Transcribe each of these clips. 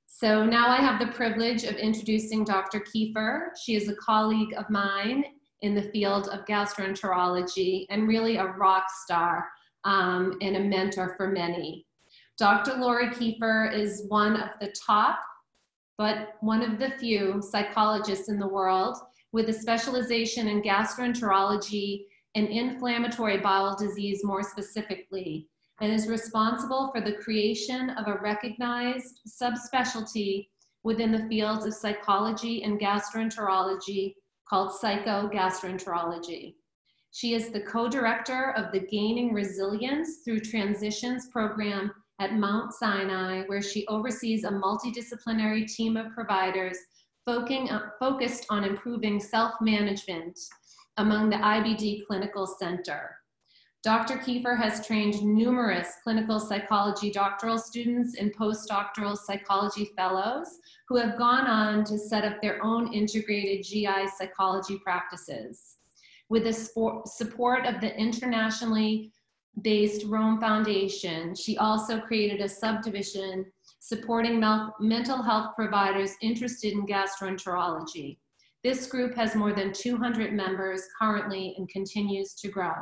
So now I have the privilege of introducing Dr. Keefer. She is a colleague of mine in the field of gastroenterology and really a rock star and a mentor for many. Dr. Laurie Keefer is one of the top, but one of the few psychologists in the world with a specialization in gastroenterology and inflammatory bowel disease more specifically, and is responsible for the creation of a recognized subspecialty within the fields of psychology and gastroenterology called psychogastroenterology. She is the co-director of the Gaining Resilience Through Transitions program at Mount Sinai, where she oversees a multidisciplinary team of providers focused on improving self-management among the IBD Clinical Center. Dr. Keefer has trained numerous clinical psychology doctoral students and postdoctoral psychology fellows who have gone on to set up their own integrated GI psychology practices. With the support of the internationally based Rome Foundation, she also created a subdivision supporting mental health providers interested in gastroenterology. This group has more than 200 members currently and continues to grow.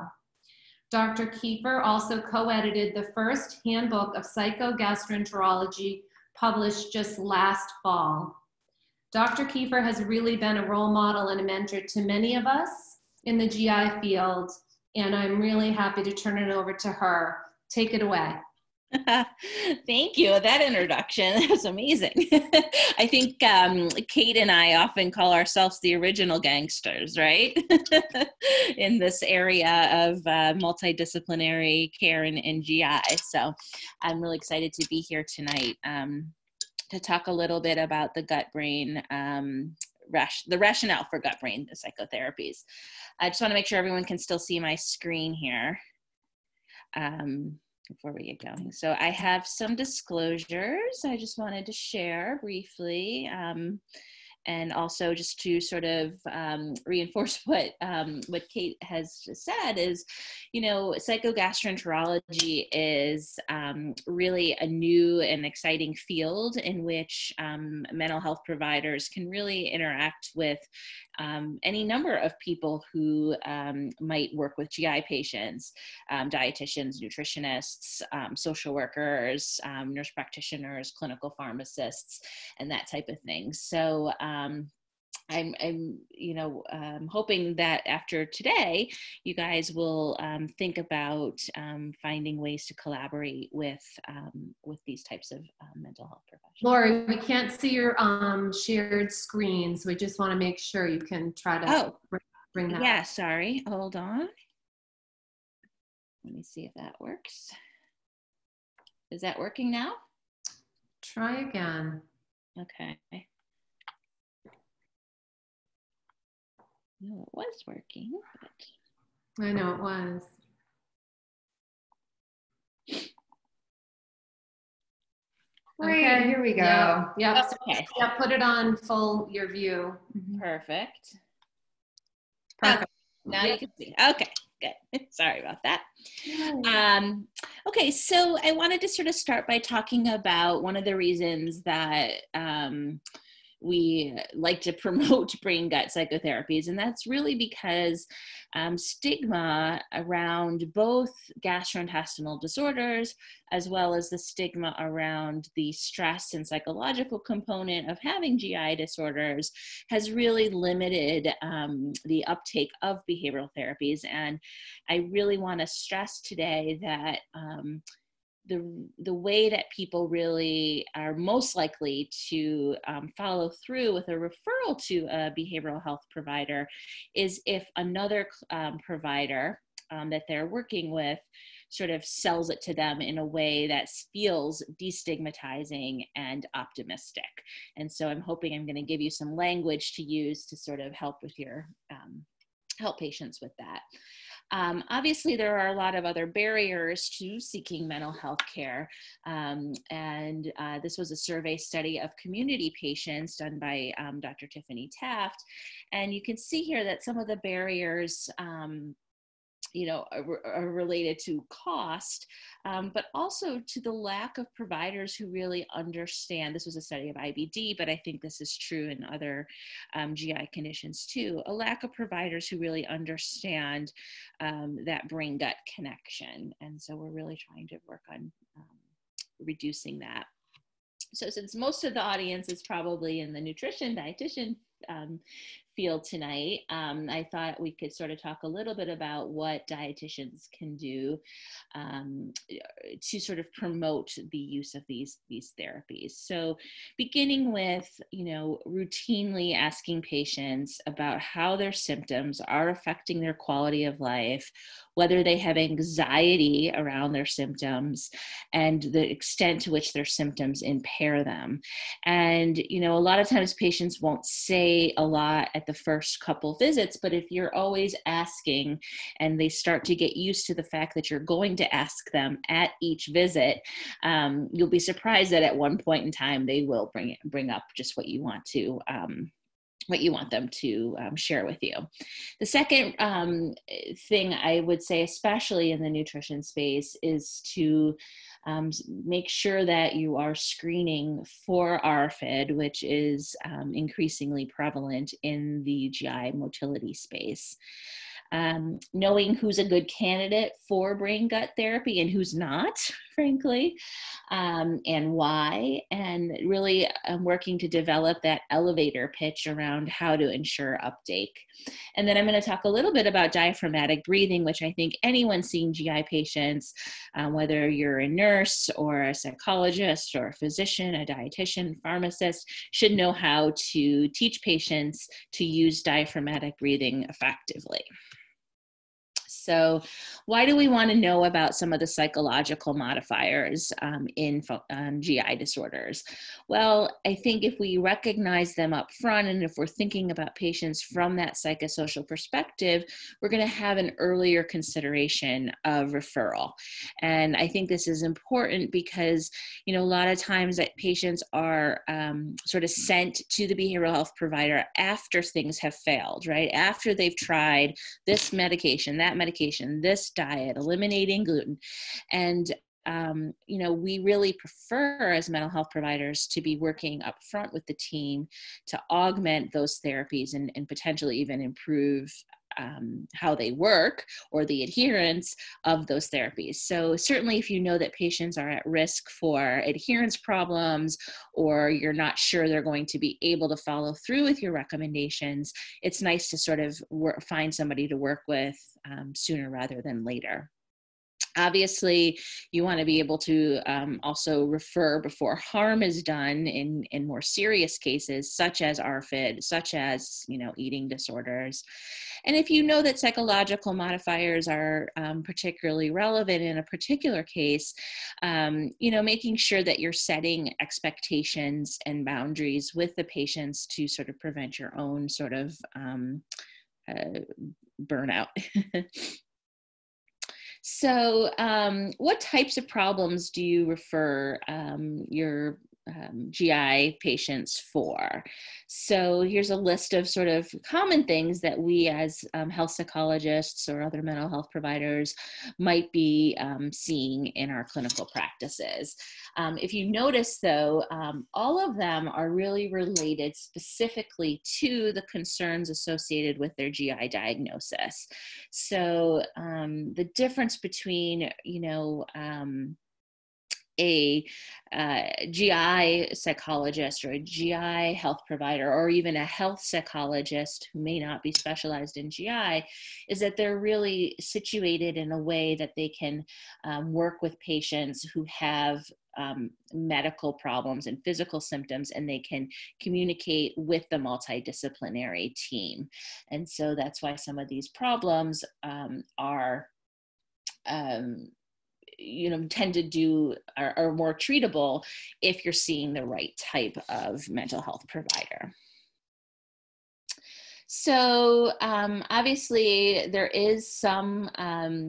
Dr. Keefer also co-edited the first Handbook of Psychogastroenterology published just last fall. Dr. Keefer has really been a role model and a mentor to many of us in the GI field, and I'm really happy to turn it over to her. Take it away. Thank you. That introduction, that was amazing. I think Kate and I often call ourselves the original gangsters, right? In this area of multidisciplinary care and GI. So I'm really excited to be here tonight to talk a little bit about the gut-brain, the rationale for gut-brain psychotherapies. I just want to make sure everyone can still see my screen here. Before we get going. So I have some disclosures I just wanted to share briefly. And also just to sort of reinforce what Kate has just said is, you know, psychogastroenterology is really a new and exciting field in which mental health providers can really interact with any number of people who might work with GI patients, dietitians, nutritionists, social workers, nurse practitioners, clinical pharmacists, and that type of thing. So I'm hoping that after today, you guys will think about finding ways to collaborate with these types of mental health professionals. Laurie, we can't see your shared screen, so we just want to make sure you can try to bring that yeah, up. sorry, hold on. Let me see if that works. Is that working now? Try again. Okay. No, it was working, but... I know it was. Great, okay, here we go. Yep. Okay. So, put it on your view. Perfect. Perfect. Okay. Now you can see. Okay, good. Sorry about that. Okay, so I wanted to sort of start by talking about one of the reasons that we like to promote brain gut psychotherapies, and that's really because stigma around both gastrointestinal disorders as well as the stigma around the stress and psychological component of having GI disorders has really limited the uptake of behavioral therapies. And I really want to stress today that the way that people really are most likely to follow through with a referral to a behavioral health provider is if another provider that they're working with sort of sells it to them in a way that feels destigmatizing and optimistic. And so I'm hoping I'm going to give you some language to use to sort of help with your help patients with that. Obviously, there are a lot of other barriers to seeking mental health care. This was a survey study of community patients done by Dr. Tiffany Taft. And you can see here that some of the barriers are related to cost, but also to the lack of providers who really understand. This was a study of IBD, but I think this is true in other GI conditions too. A lack of providers who really understand that brain-gut connection. And so we're really trying to work on reducing that. So since most of the audience is probably in the nutrition, dietitian field tonight, I thought we could sort of talk a little bit about what dietitians can do to sort of promote the use of these therapies. So beginning with, routinely asking patients about how their symptoms are affecting their quality of life, whether they have anxiety around their symptoms, and the extent to which their symptoms impair them. And, a lot of times patients won't say a lot at the first couple visits, but if you're always asking and they start to get used to the fact that you're going to ask them at each visit, you'll be surprised that at one point in time they will bring up just what you want them to share with you. The second thing I would say, especially in the nutrition space, is to make sure that you are screening for ARFID, which is increasingly prevalent in the GI motility space. Knowing who's a good candidate for brain gut therapy and who's not, frankly, and why, and really working to develop that elevator pitch around how to ensure uptake. And then I'm going to talk a little bit about diaphragmatic breathing, which I think anyone seeing GI patients, whether you're a nurse or a psychologist or a physician, a dietitian, pharmacist, should know how to teach patients to use diaphragmatic breathing effectively. So why do we want to know about some of the psychological modifiers in GI disorders? Well, I think if we recognize them up front, and if we're thinking about patients from that psychosocial perspective, we're going to have an earlier consideration of referral. And I think this is important because, a lot of times that patients are sort of sent to the behavioral health provider after things have failed, right? After they've tried this medication, that medication, this diet, eliminating gluten. And, we really prefer as mental health providers to be working up front with the team to augment those therapies and potentially even improve how they work or the adherence of those therapies. So certainly if you know that patients are at risk for adherence problems, or you're not sure they're going to be able to follow through with your recommendations, it's nice to sort of find somebody to work with sooner rather than later. Obviously, you want to be able to also refer before harm is done in more serious cases, such as ARFID, such as, eating disorders. And if you know that psychological modifiers are particularly relevant in a particular case, making sure that you're setting expectations and boundaries with the patients to sort of prevent your own sort of burnout. So what types of problems do you refer your GI patients for? So here's a list of sort of common things that we as health psychologists or other mental health providers might be seeing in our clinical practices. If you notice though, all of them are really related specifically to the concerns associated with their GI diagnosis. So the difference between, a GI psychologist or a GI health provider or even a health psychologist who may not be specialized in GI is that they're really situated in a way that they can work with patients who have medical problems and physical symptoms, and they can communicate with the multidisciplinary team. And so that's why some of these problems are are more treatable if you're seeing the right type of mental health provider. So obviously there is some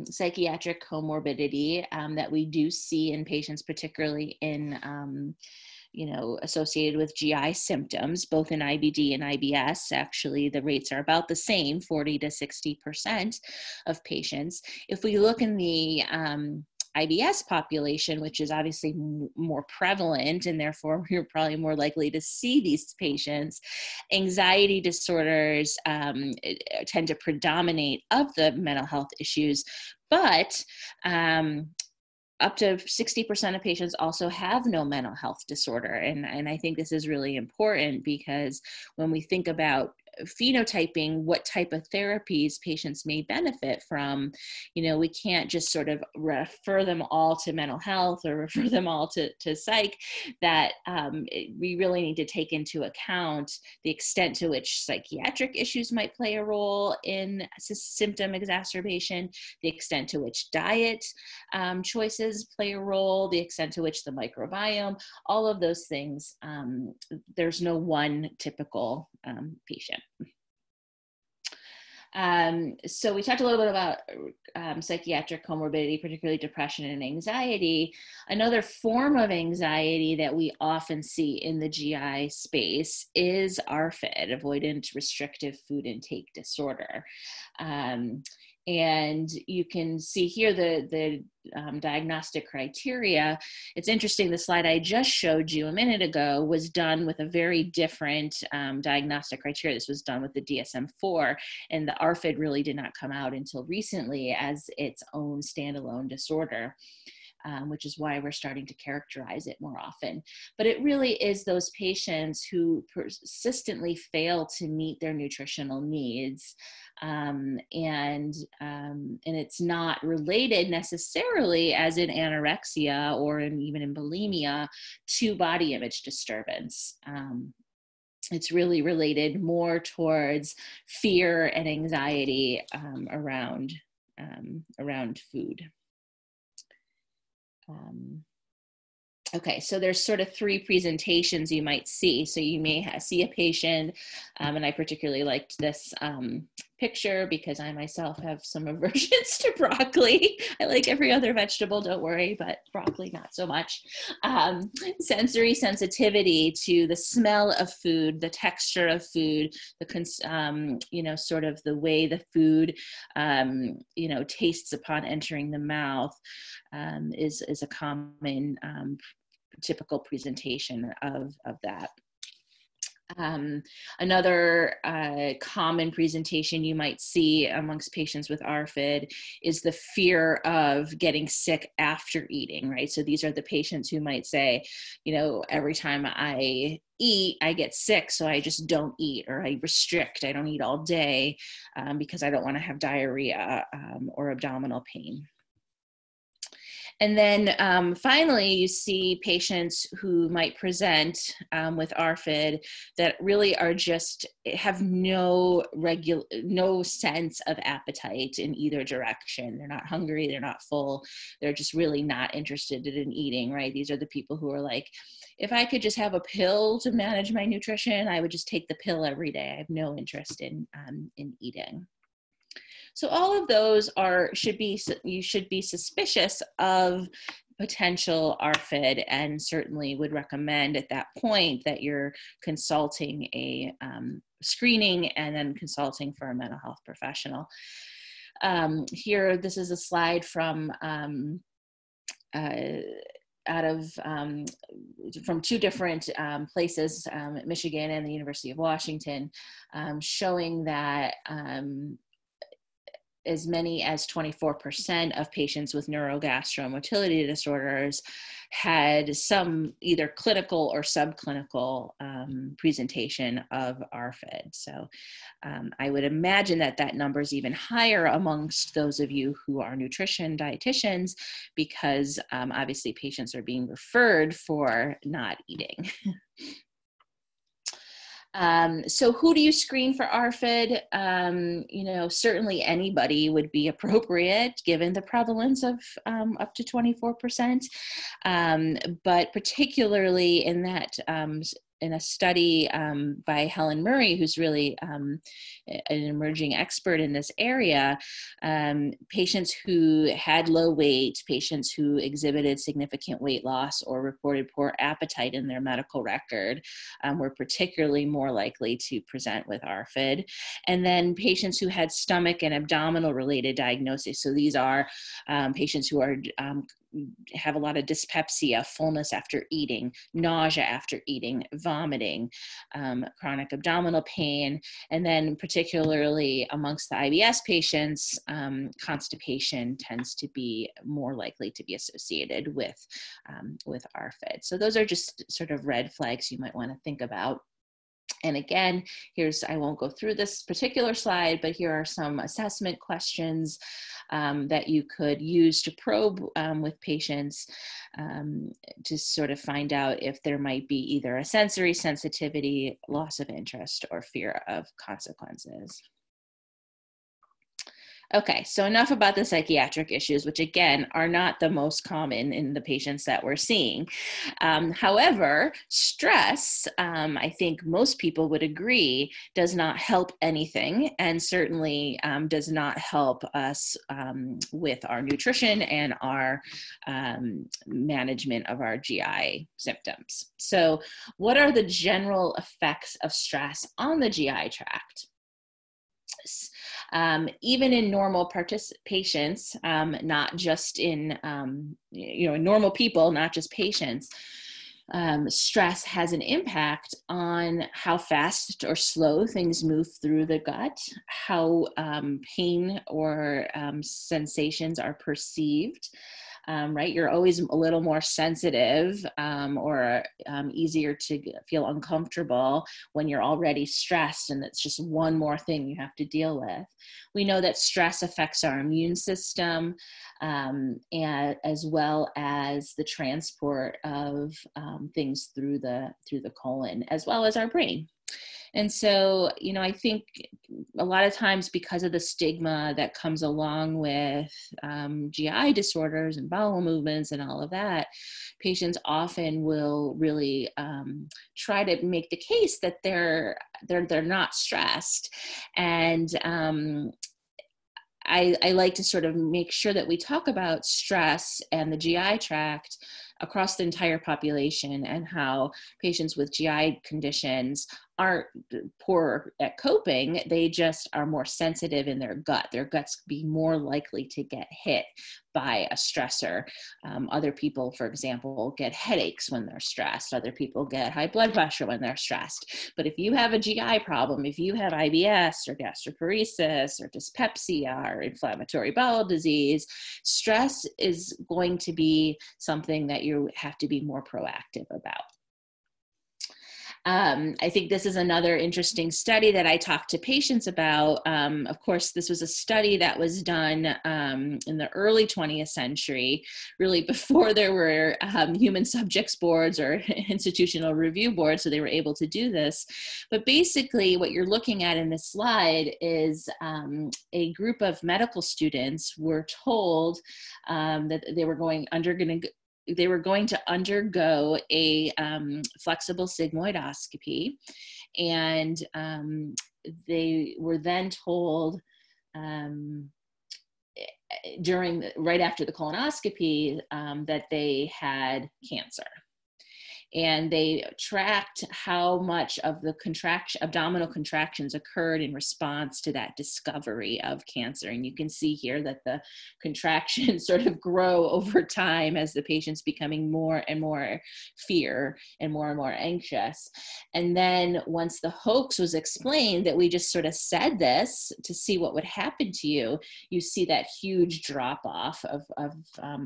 psychiatric comorbidity that we do see in patients, particularly in associated with GI symptoms, both in IBD and IBS. Actually, the rates are about the same, 40 to 60% of patients. If we look in the IBS population, which is obviously more prevalent, and therefore we're probably more likely to see these patients, anxiety disorders tend to predominate of the mental health issues, but up to 60% of patients also have no mental health disorder. And I think this is really important, because when we think about phenotyping what type of therapies patients may benefit from, we can't just sort of refer them all to mental health or refer them all to psych, that we really need to take into account the extent to which psychiatric issues might play a role in symptom exacerbation, the extent to which diet choices play a role, the extent to which the microbiome, all of those things. There's no one typical patient. So we talked a little bit about psychiatric comorbidity, particularly depression and anxiety. Another form of anxiety that we often see in the GI space is ARFID, avoidant restrictive food intake disorder. And you can see here the diagnostic criteria. It's interesting, the slide I just showed you a minute ago was done with a very different diagnostic criteria. This was done with the DSM-4, and the ARFID really did not come out until recently as its own standalone disorder. Which is why we're starting to characterize it more often. But it really is those patients who persistently fail to meet their nutritional needs. And it's not related necessarily, as in anorexia or even in bulimia, to body image disturbance. It's really related more towards fear and anxiety around food. Okay, so there's sort of three presentations you might see. So you may see a patient, and I particularly liked this picture because I myself have some aversions to broccoli. I like every other vegetable, don't worry, but broccoli not so much. Sensory sensitivity to the smell of food, the texture of food, the sort of the way the food tastes upon entering the mouth is a common typical presentation of that. Another common presentation you might see amongst patients with ARFID is the fear of getting sick after eating, right? So these are the patients who might say, every time I eat, I get sick, so I just don't eat, or I restrict, I don't eat all day because I don't want to have diarrhea or abdominal pain. And then finally, you see patients who might present with ARFID that really are just have no sense of appetite in either direction. They're not hungry, they're not full, they're just really not interested in eating, right? These are the people who are like, if I could just have a pill to manage my nutrition, I would just take the pill every day. I have no interest in eating. So all of those you should be suspicious of potential ARFID, and certainly would recommend at that point that you're consulting a screening and then consulting for a mental health professional. Here, this is a slide from from two different places, Michigan and the University of Washington, showing that as many as 24% of patients with neurogastromotility disorders had some either clinical or subclinical presentation of ARFID. So I would imagine that number is even higher amongst those of you who are nutrition dietitians, because obviously patients are being referred for not eating. So who do you screen for ARFID? Certainly anybody would be appropriate given the prevalence of up to 24%. But particularly in that in a study by Helen Murray, who's really an emerging expert in this area, patients who had low weight, patients who exhibited significant weight loss or reported poor appetite in their medical record were particularly more likely to present with ARFID. And then patients who had stomach and abdominal related diagnoses. So these are patients who are have a lot of dyspepsia, fullness after eating, nausea after eating, vomiting, chronic abdominal pain, and then particularly amongst the IBS patients, constipation tends to be more likely to be associated with ARFID. So those are just sort of red flags you might want to think about. And again, I won't go through this particular slide, but here are some assessment questions that you could use to probe with patients to sort of find out if there might be either a sensory sensitivity, loss of interest, or fear of consequences. Okay, so enough about the psychiatric issues, which again are not the most common in the patients that we're seeing. However, stress, I think most people would agree, does not help anything, and certainly does not help us with our nutrition and our management of our GI symptoms. So what are the general effects of stress on the GI tract? Even in normal patients, not just in, in normal people, not just patients, stress has an impact on how fast or slow things move through the gut, how pain or sensations are perceived. Right? You're always a little more sensitive or easier to feel uncomfortable when you're already stressed, and it's just one more thing you have to deal with. We know that stress affects our immune system, and as well as the transport of things through the colon, as well as our brain. And so, I think a lot of times because of the stigma that comes along with GI disorders and bowel movements and all of that, patients often will really try to make the case that they're not stressed. And I like to sort of make sure that we talk about stress and the GI tract across the entire population, and how patients with GI conditions aren't poor at coping, they just are more sensitive in their gut. Their guts be more likely to get hit by a stressor. Other people, for example, get headaches when they're stressed. Other people get high blood pressure when they're stressed. But if you have a GI problem, if you have IBS or gastroparesis or dyspepsia or inflammatory bowel disease, stress is going to be something that you have to be more proactive about. I think this is another interesting study that I talk to patients about. Of course, this was a study that was done in the early 20th century, really before there were human subjects boards or institutional review boards, so they were able to do this. But basically, what you're looking at in this slide is a group of medical students were told that they were going to undergo a flexible sigmoidoscopy, and they were then told right after the colonoscopy that they had cancer. And they tracked how much of the abdominal contractions occurred in response to that discovery of cancer. And you can see here that the contractions sort of grow over time as the patient's becoming more and more fear and more anxious. And then once the hoax was explained that we just sort of said this to see what would happen to you, you see that huge drop off of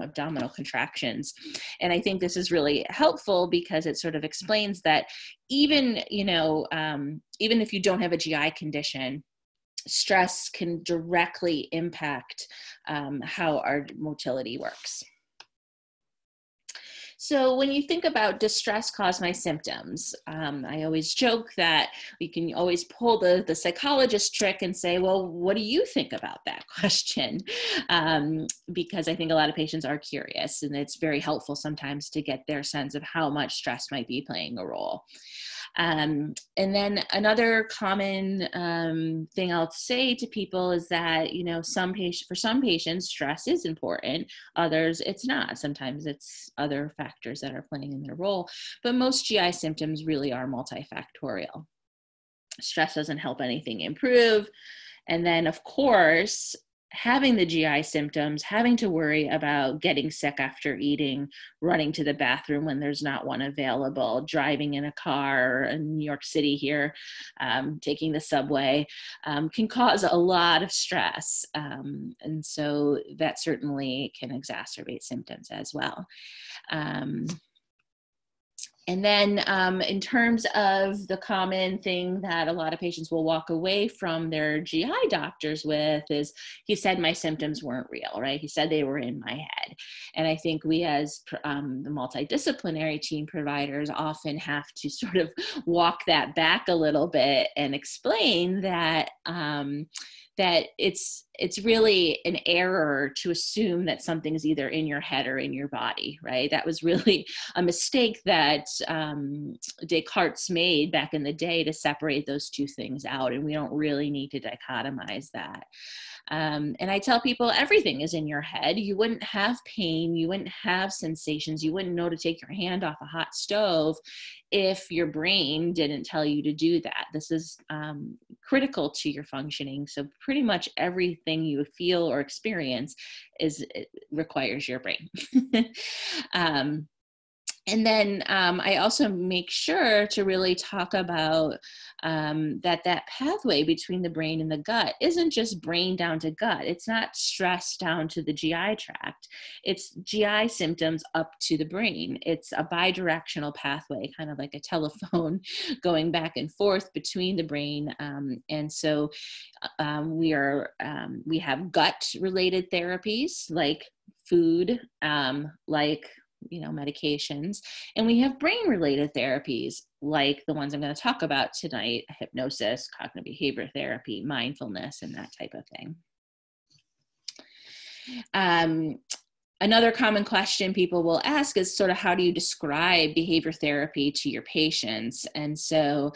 abdominal contractions. And I think this is really helpful because it sort of explains that even if you don't have a GI condition, stress can directly impact how our motility works. So when you think about does stress cause my symptoms, I always joke that we can always pull the psychologist trick and say, well, what do you think about that question? Because I think a lot of patients are curious, and it's very helpful sometimes to get their sense of how much stress might be playing a role. And then another common thing I'll say to people is that, you know, for some patients, stress is important. Others, it's not. Sometimes it's other factors that are playing in their role. But most GI symptoms really are multifactorial. Stress doesn't help anything improve. And then, of course, having the GI symptoms, having to worry about getting sick after eating, running to the bathroom when there's not one available, driving in a car in New York City here, taking the subway, can cause a lot of stress. And so that certainly can exacerbate symptoms as well. And then in terms of the common thing that a lot of patients will walk away from their GI doctors with is, he said my symptoms weren't real, right? He said they were in my head. And I think we as the multidisciplinary team providers often have to sort of walk that back a little bit and explain that that it's really an error to assume that something's either in your head or in your body, right? That was really a mistake that Descartes made back in the day to separate those two things out, and we don't really need to dichotomize that. And I tell people everything is in your head. You wouldn't have pain, you wouldn't have sensations, you wouldn't know to take your hand off a hot stove if your brain didn't tell you to do that. This is critical to your functioning. So pretty much everything you feel or experience requires your brain. And then I also make sure to really talk about that pathway between the brain and the gut isn't just brain down to gut. It's not stress down to the GI tract. It's GI symptoms up to the brain. It's a bidirectional pathway, kind of like a telephone going back and forth between the brain. And so we have gut-related therapies like food, like medications, and we have brain-related therapies like the ones I'm going to talk about tonight: hypnosis, cognitive behavior therapy, mindfulness, and that type of thing. Another common question people will ask is sort of, how do you describe behavior therapy to your patients? And so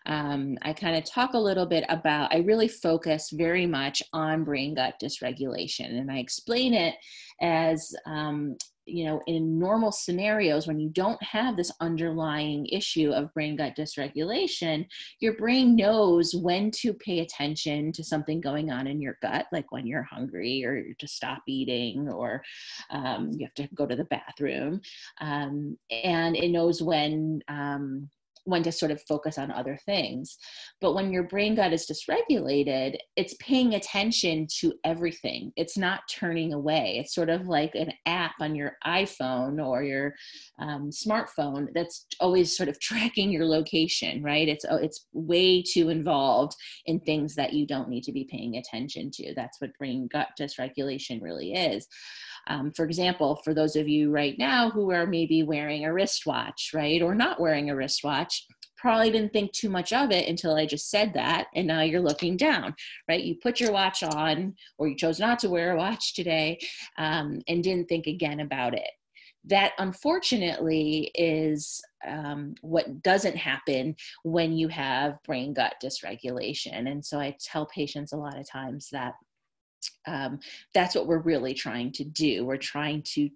I kind of talk a little bit about, I really focus very much on brain-gut dysregulation, and I explain it as in normal scenarios, when you don't have this underlying issue of brain-gut dysregulation, your brain knows when to pay attention to something going on in your gut, like when you're hungry or to stop eating, or you have to go to the bathroom. And it knows when to sort of focus on other things. But when your brain gut is dysregulated, it's paying attention to everything. It's not turning away. It's sort of like an app on your iPhone or your smartphone that's always sort of tracking your location, right? It's way too involved in things that you don't need to be paying attention to. That's what brain gut dysregulation really is. For example, for those of you right now who are maybe wearing a wristwatch, right, or not wearing a wristwatch, probably didn't think too much of it until I just said that, and now you're looking down, right? You put your watch on, or you chose not to wear a watch today, and didn't think again about it. That, unfortunately, is what doesn't happen when you have brain-gut dysregulation. And so I tell patients a lot of times that that's what we're really trying to do. We're trying to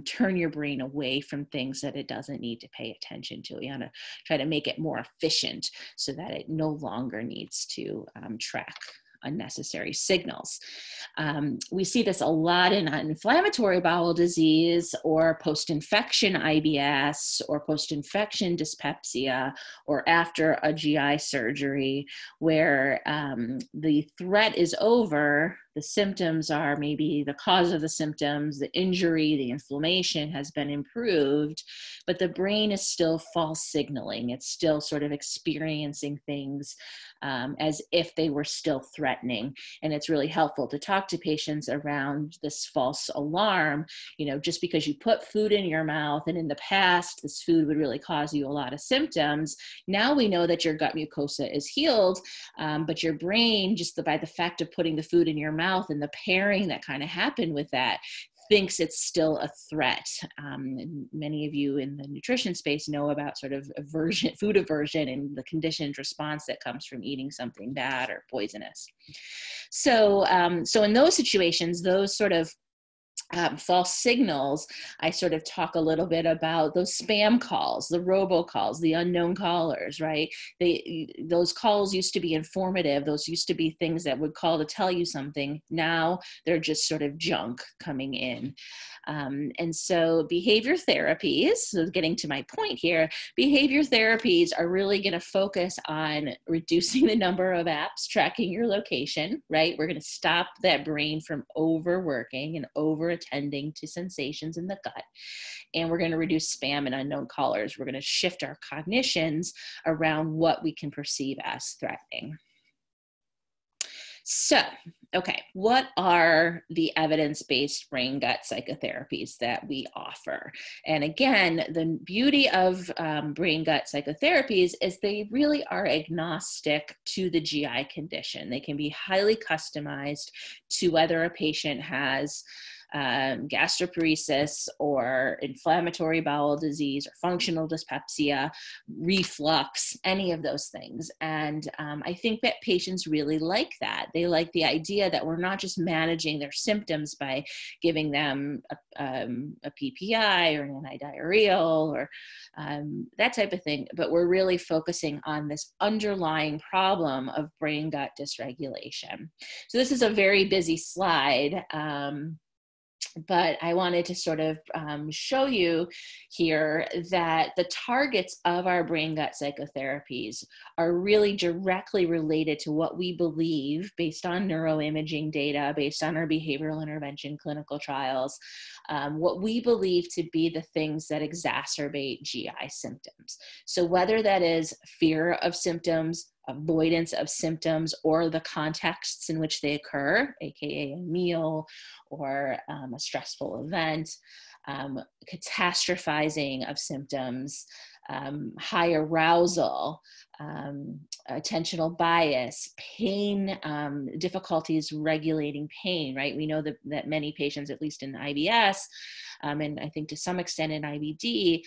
turn your brain away from things that it doesn't need to pay attention to. We want to try to make it more efficient so that it no longer needs to track unnecessary signals. We see this a lot in inflammatory bowel disease, or post-infection IBS, or post-infection dyspepsia, or after a GI surgery, where the threat is over the symptoms are maybe the cause of the symptoms, the injury, the inflammation has been improved, but the brain is still false signaling. It's still sort of experiencing things as if they were still threatening. And it's really helpful to talk to patients around this false alarm. You know, just because you put food in your mouth and in the past this food would really cause you a lot of symptoms, now we know that your gut mucosa is healed, but your brain, just by the fact of putting the food in your mouth and the pairing that kind of happened with that, thinks it's still a threat. And many of you in the nutrition space know about sort of aversion, food aversion, and the conditioned response that comes from eating something bad or poisonous. So in those situations, those sort of false signals, I sort of talk a little bit about those spam calls, the robocalls, the unknown callers, right? Those calls used to be informative. Those used to be things that would call to tell you something. Now they're just sort of junk coming in. And so behavior therapies, so getting to my point here, behavior therapies are really going to focus on reducing the number of apps tracking your location, right? We're going to stop that brain from overworking and over-attending to sensations in the gut. And we're going to reduce spam and unknown callers. We're going to shift our cognitions around what we can perceive as threatening. So, okay, what are the evidence-based brain gut psychotherapies that we offer? And again, the beauty of brain gut psychotherapies is they really are agnostic to the GI condition. They can be highly customized to whether a patient has gastroparesis or inflammatory bowel disease or functional dyspepsia, reflux, any of those things. And I think that patients really like that. They like the idea that we're not just managing their symptoms by giving them a PPI or an antidiarrheal or that type of thing, but we're really focusing on this underlying problem of brain gut dysregulation. So this is a very busy slide. But I wanted to sort of show you here that the targets of our brain gut psychotherapies are really directly related to what we believe based on neuroimaging data, based on our behavioral intervention clinical trials, what we believe to be the things that exacerbate GI symptoms. So whether that is fear of symptoms, avoidance of symptoms, or the contexts in which they occur, aka a meal or a stressful event, catastrophizing of symptoms, high arousal, attentional bias, pain, difficulties regulating pain, right? We know that many patients, at least in IBS, and I think to some extent in IBD,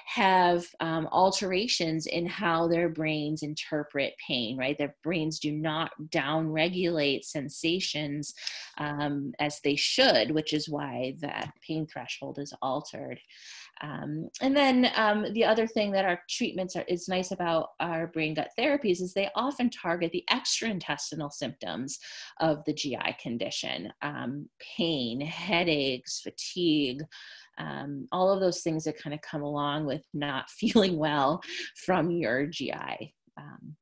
have alterations in how their brains interpret pain, right? Their brains do not downregulate sensations as they should, which is why that pain threshold is altered. And then the other thing that our treatments is nice about our brain gut therapies is they often target the extraintestinal symptoms of the GI condition, pain, headaches, fatigue, all of those things that kind of come along with not feeling well from your GI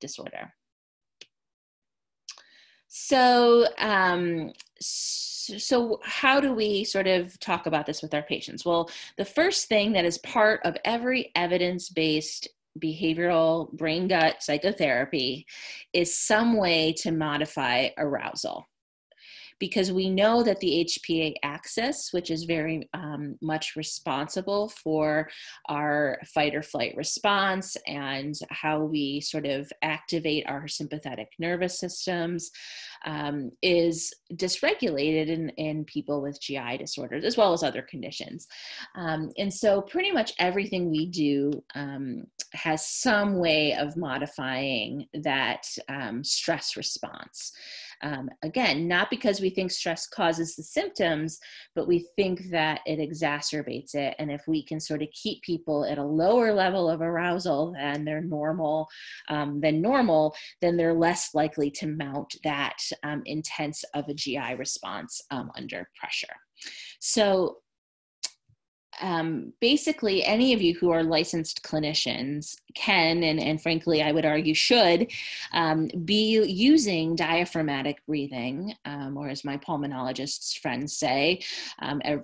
disorder. So how do we sort of talk about this with our patients? Well, the first thing that is part of every evidence-based behavioral brain gut psychotherapy is some way to modify arousal. Because we know that the HPA axis, which is very much responsible for our fight or flight response and how we sort of activate our sympathetic nervous systems, is dysregulated in people with GI disorders, as well as other conditions. And so pretty much everything we do has some way of modifying that stress response. Again, not because we think stress causes the symptoms, but we think that it exacerbates it. And if we can sort of keep people at a lower level of arousal than they're normal, then they're less likely to mount that intense of a GI response under pressure. So basically, any of you who are licensed clinicians can, and frankly, I would argue should, be using diaphragmatic breathing, or as my pulmonologist's friends say,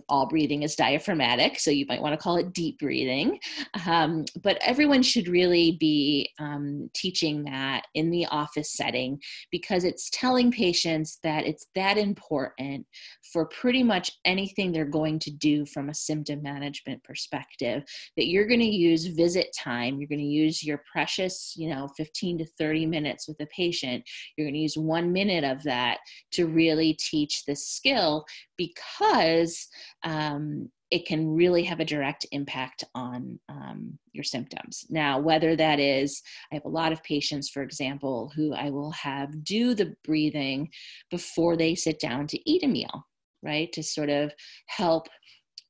all breathing is diaphragmatic, so you might want to call it deep breathing. But everyone should really be teaching that in the office setting, because it's telling patients that it's that important for pretty much anything they're going to do from a symptom management perspective, that you're going to use visit time. You're going to use your precious, 15 to 30 minutes with a patient. You're going to use 1 minute of that to really teach this skill, because it can really have a direct impact on your symptoms. Now, whether that is, I have a lot of patients, for example, who I will have do the breathing before they sit down to eat a meal, right? To sort of help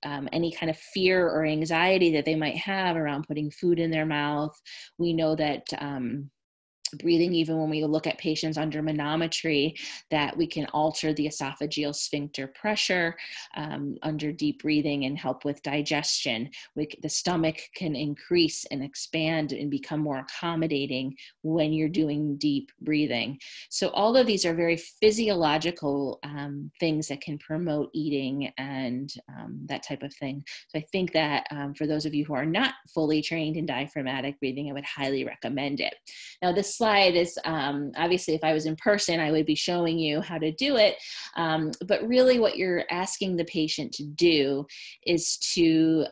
any kind of fear or anxiety that they might have around putting food in their mouth. We know that breathing, even when we look at patients under manometry, that we can alter the esophageal sphincter pressure under deep breathing and help with digestion. The stomach can increase and expand and become more accommodating when you're doing deep breathing. So all of these are very physiological things that can promote eating and that type of thing. So I think that for those of you who are not fully trained in diaphragmatic breathing, I would highly recommend it. Now, this slide is obviously, if I was in person, I would be showing you how to do it. But really what you're asking the patient to do is to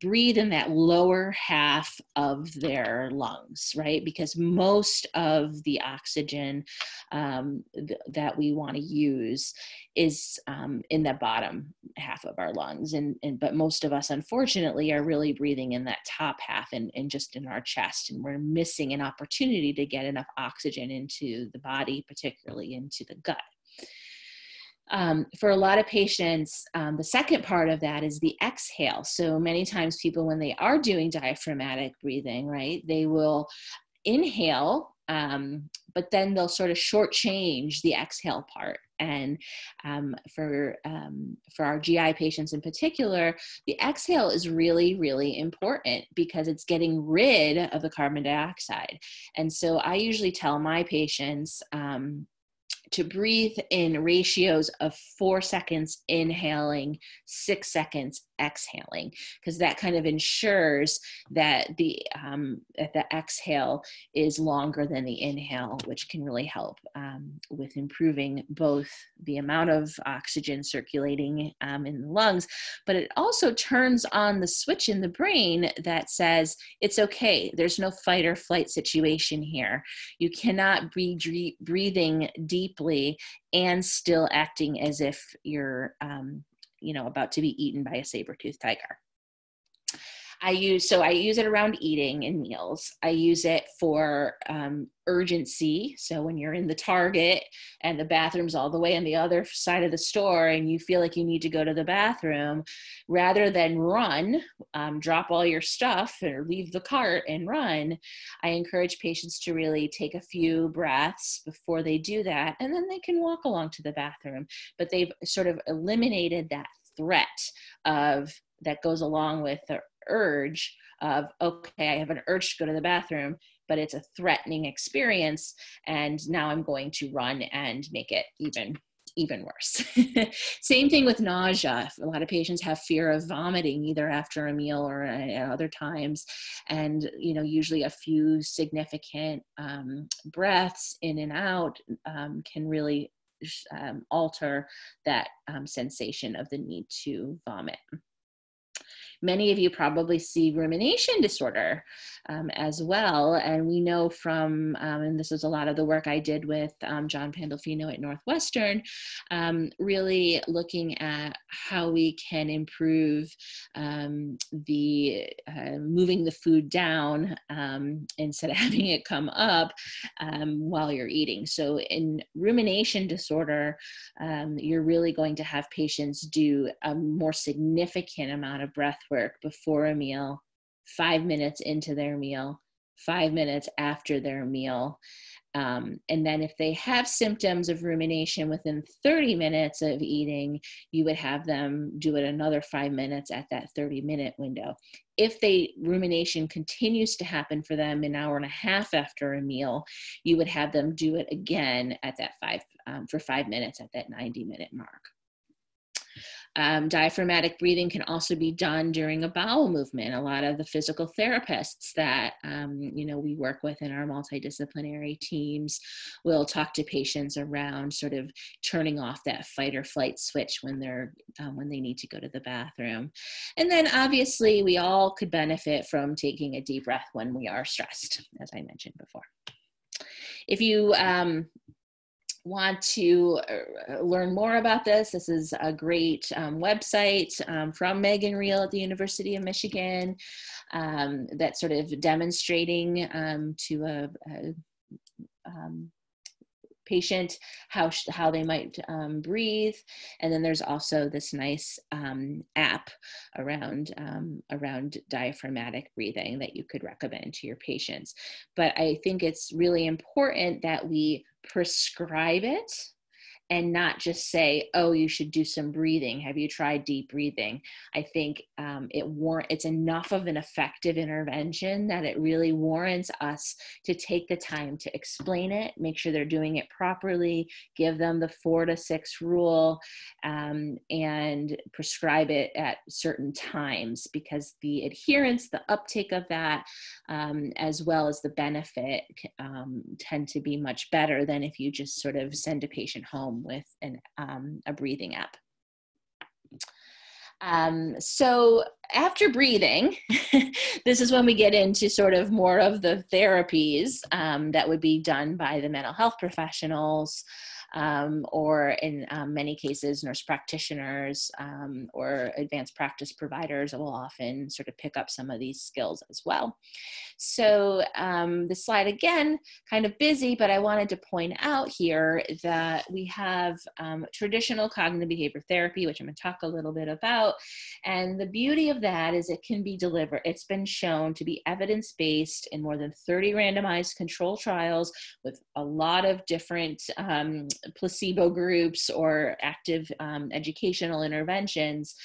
breathe in that lower half of their lungs, right? Because most of the oxygen that we want to use is in the bottom half of our lungs. But most of us, unfortunately, are really breathing in that top half and just in our chest. And we're missing an opportunity to get enough oxygen into the body, particularly into the gut. For a lot of patients, the second part of that is the exhale. So many times people, when they are doing diaphragmatic breathing, right, they will inhale, but then they'll sort of shortchange the exhale part. And for our GI patients in particular, the exhale is really, really important, because it's getting rid of the carbon dioxide. And so I usually tell my patients to breathe in ratios of 4 seconds inhaling, 6 seconds exhaling, because that kind of ensures that the exhale is longer than the inhale, which can really help with improving both the amount of oxygen circulating in the lungs, but it also turns on the switch in the brain that says, it's okay, there's no fight or flight situation here. You cannot be breathing deeply and still acting as if you're about to be eaten by a saber-toothed tiger. I use it around eating and meals. I use it for urgency. So when you're in the Target and the bathroom's all the way on the other side of the store and you feel like you need to go to the bathroom, rather than run, drop all your stuff or leave the cart and run, I encourage patients to really take a few breaths before they do that, and then they can walk along to the bathroom. But they've sort of eliminated that threat that goes along with the urge of, okay, I have an urge to go to the bathroom, but it's a threatening experience, and now I'm going to run and make it even worse. Same thing with nausea. A lot of patients have fear of vomiting either after a meal or at other times, and usually a few significant breaths in and out can really alter that sensation of the need to vomit. Many of you probably see rumination disorder as well. And we know from, and this is a lot of the work I did with John Pandolfino at Northwestern, really looking at how we can improve moving the food down instead of having it come up while you're eating. So in rumination disorder, you're really going to have patients do a more significant amount of breath work before a meal, 5 minutes into their meal, 5 minutes after their meal. And then if they have symptoms of rumination within 30 minutes of eating, you would have them do it another 5 minutes at that 30-minute window. If rumination continues to happen for them an hour and a half after a meal, you would have them do it again at that for 5 minutes at that 90-minute mark. Diaphragmatic breathing can also be done during a bowel movement. A lot of the physical therapists that we work with in our multidisciplinary teams will talk to patients around sort of turning off that fight or flight switch when they need to go to the bathroom. And then obviously we all could benefit from taking a deep breath when we are stressed, as I mentioned before. If you want to learn more about this, this is a great website from Megan Reel at the University of Michigan that's sort of demonstrating to a patient how they might breathe. And then there's also this nice app around diaphragmatic breathing that you could recommend to your patients. But I think it's really important that we prescribe it and not just say, oh, you should do some breathing. Have you tried deep breathing? I think it's enough of an effective intervention that it really warrants us to take the time to explain it, make sure they're doing it properly, give them the 4 to 6 rule, and prescribe it at certain times, because the adherence, the uptake of that, as well as the benefit tend to be much better than if you just sort of send a patient home with a breathing app. So after breathing, this is when we get into sort of more of the therapies that would be done by the mental health professionals, or in many cases, nurse practitioners or advanced practice providers will often sort of pick up some of these skills as well. So this slide, again, kind of busy, but I wanted to point out here that we have traditional cognitive behavior therapy, which I'm going to talk a little bit about. And the beauty of that is it can be delivered. It's been shown to be evidence-based in more than 30 randomized control trials with a lot of different placebo groups or active educational interventions,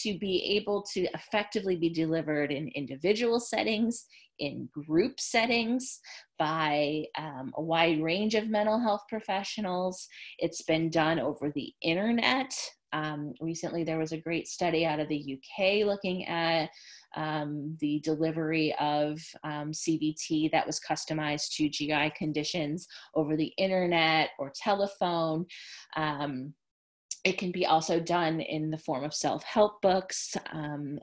to be able to effectively be delivered in individual settings, in group settings, by a wide range of mental health professionals. It's been done over the internet. Recently, there was a great study out of the UK looking at the delivery of CBT that was customized to GI conditions over the internet or telephone. It can be also done in the form of self-help books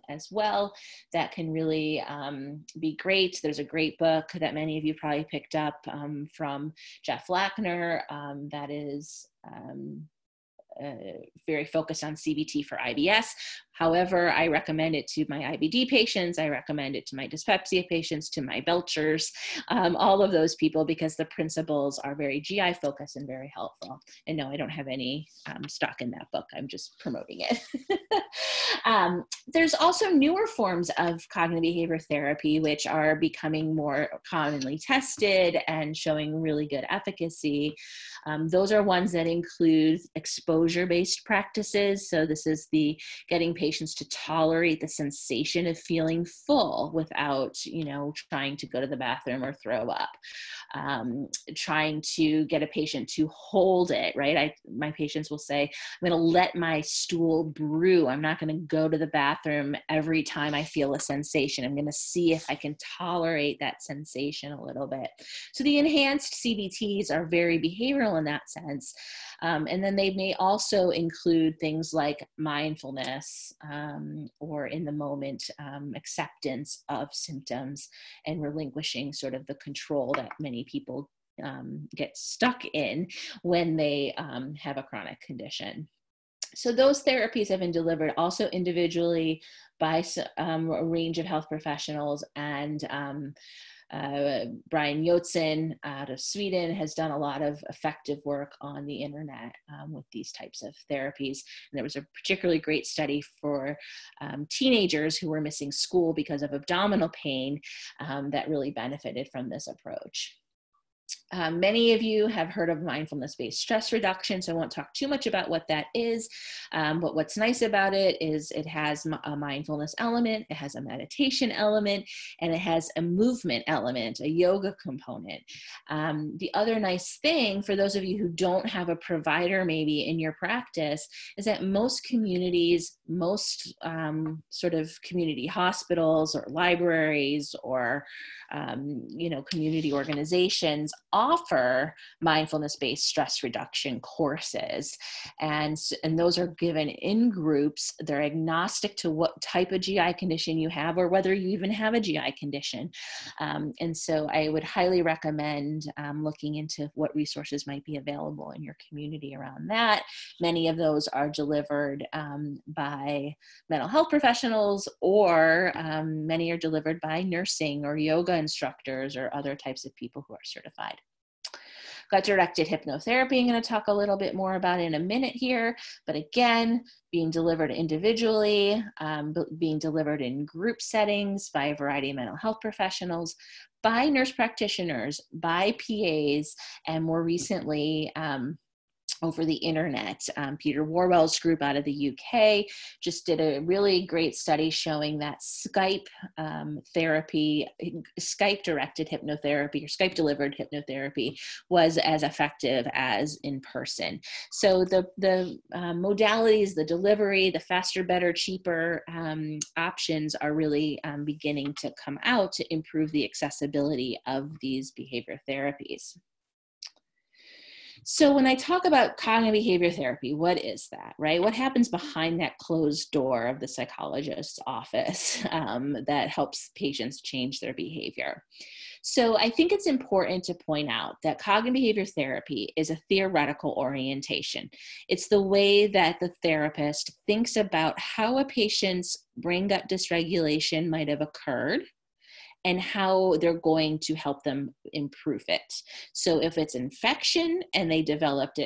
as well. That can really be great. There's a great book that many of you probably picked up from Jeff Lackner that is very focused on CBT for IBS. However, I recommend it to my IBD patients. I recommend it to my dyspepsia patients, to my belchers, all of those people, because the principles are very GI focused and very helpful. And no, I don't have any stock in that book. I'm just promoting it. There's also newer forms of cognitive behavior therapy, which are becoming more commonly tested and showing really good efficacy. Those are ones that include exposure-based practices. So this is the getting patients to tolerate the sensation of feeling full without, trying to go to the bathroom or throw up. Trying to get a patient to hold it, right? My patients will say, I'm going to let my stool brew. I'm not going to go to the bathroom every time I feel a sensation. I'm going to see if I can tolerate that sensation a little bit. So the enhanced CBTs are very behavioral in that sense. And then they may also include things like mindfulness or in the moment acceptance of symptoms and relinquishing sort of the control that many people get stuck in when they have a chronic condition. So those therapies have been delivered also individually by a range of health professionals and Brian Jotzin out of Sweden has done a lot of effective work on the internet with these types of therapies. And there was a particularly great study for teenagers who were missing school because of abdominal pain that really benefited from this approach. Many of you have heard of mindfulness-based stress reduction, so I won't talk too much about what that is, but what's nice about it is it has a mindfulness element, it has a meditation element, and it has a movement element, a yoga component. The other nice thing for those of you who don't have a provider maybe in your practice is that most communities, most sort of community hospitals or libraries or community organizations offer mindfulness-based stress reduction courses. And those are given in groups. They're agnostic to what type of GI condition you have or whether you even have a GI condition. And so I would highly recommend looking into what resources might be available in your community around that. Many of those are delivered by mental health professionals, or many are delivered by nursing or yoga instructors or other types of people who are certified. Gut-directed hypnotherapy, I'm going to talk a little bit more about in a minute here, but again, being delivered individually, being delivered in group settings by a variety of mental health professionals, by nurse practitioners, by PAs, and more recently, over the internet. Peter Warwell's group out of the UK just did a really great study showing that Skype therapy, Skype-directed hypnotherapy or Skype-delivered hypnotherapy was as effective as in person. So the modalities, the delivery, the faster, better, cheaper options are really beginning to come out to improve the accessibility of these behavior therapies. So when I talk about cognitive behavior therapy, what is that, right? What happens behind that closed door of the psychologist's office that helps patients change their behavior? So I think it's important to point out that cognitive behavior therapy is a theoretical orientation. It's the way that the therapist thinks about how a patient's brain-gut dysregulation might have occurred and how they're going to help them improve it. So if it's infection and they developed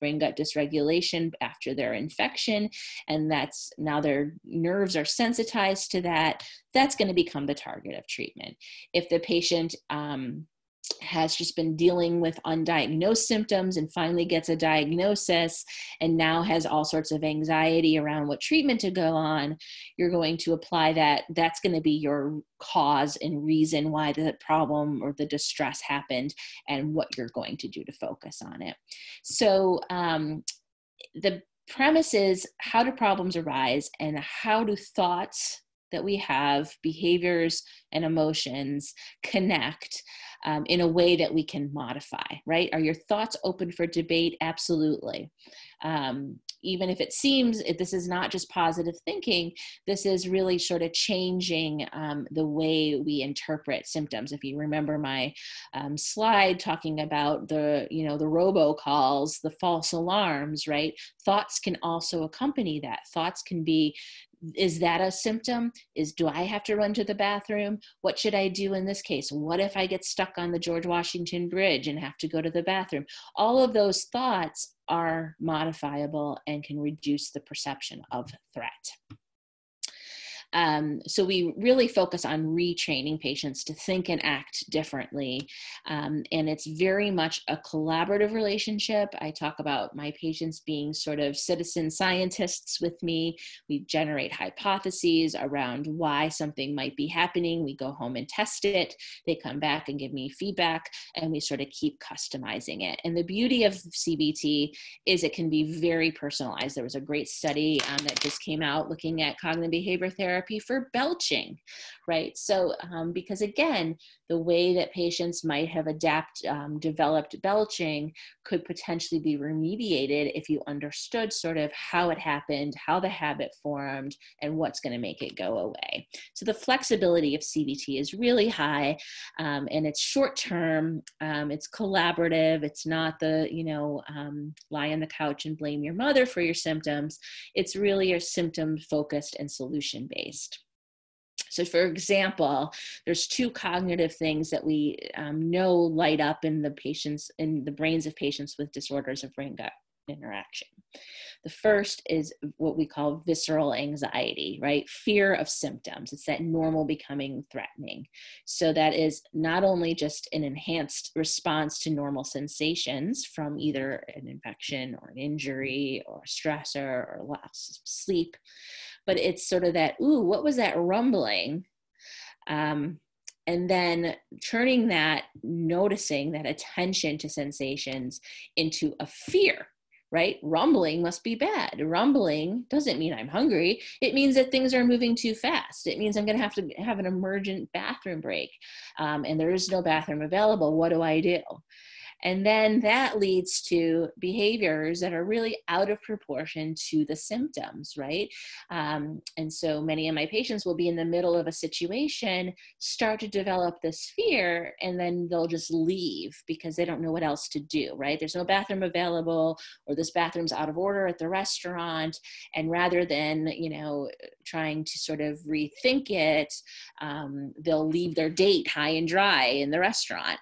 brain-gut dysregulation after their infection, and that's now their nerves are sensitized to that, that's going to become the target of treatment. If the patient has just been dealing with undiagnosed symptoms and finally gets a diagnosis and now has all sorts of anxiety around what treatment to go on, you're going to apply that. That's going to be your cause and reason why the problem or the distress happened and what you're going to do to focus on it. So the premise is, how do problems arise and how do thoughts that we have, behaviors and emotions connect in a way that we can modify, right? Are your thoughts open for debate? Absolutely. Even if it seems this is not just positive thinking, this is really sort of changing the way we interpret symptoms. If you remember my slide talking about the robocalls, the false alarms, right? Thoughts can also accompany that. Thoughts can be, is that a symptom? Do I have to run to the bathroom? What should I do in this case? What if I get stuck on the George Washington Bridge and have to go to the bathroom? All of those thoughts are modifiable and can reduce the perception of threat. So we really focus on retraining patients to think and act differently. And it's very much a collaborative relationship. I talk about my patients being sort of citizen scientists with me. We generate hypotheses around why something might be happening. We go home and test it. They come back and give me feedback, and we sort of keep customizing it. And the beauty of CBT is it can be very personalized. There was a great study that just came out looking at cognitive behavior therapy for belching, right? So because again, the way that patients might have developed belching could potentially be remediated if you understood sort of how it happened, how the habit formed, and what's going to make it go away. So the flexibility of CBT is really high, and it's short-term, it's collaborative, it's not the, lie on the couch and blame your mother for your symptoms. It's really a symptom-focused and solution-based. So for example, there's two cognitive things that we know light up in the brains of patients with disorders of brain-gut interaction. The first is what we call visceral anxiety, right? Fear of symptoms. It's that normal becoming threatening. So that is not only just an enhanced response to normal sensations from either an infection or an injury or a stressor or loss of sleep, but it's sort of that, ooh, what was that rumbling? And then turning that, noticing that attention to sensations into a fear, right? Rumbling must be bad. Rumbling doesn't mean I'm hungry. It means that things are moving too fast. It means I'm going to have an emergent bathroom break, and there is no bathroom available. What do I do? And then that leads to behaviors that are really out of proportion to the symptoms, right? And so many of my patients will be in the middle of a situation, start to develop this fear, and then they'll just leave because they don't know what else to do, right? There's no bathroom available, or this bathroom's out of order at the restaurant. And rather than, trying to sort of rethink it, they'll leave their date high and dry in the restaurant.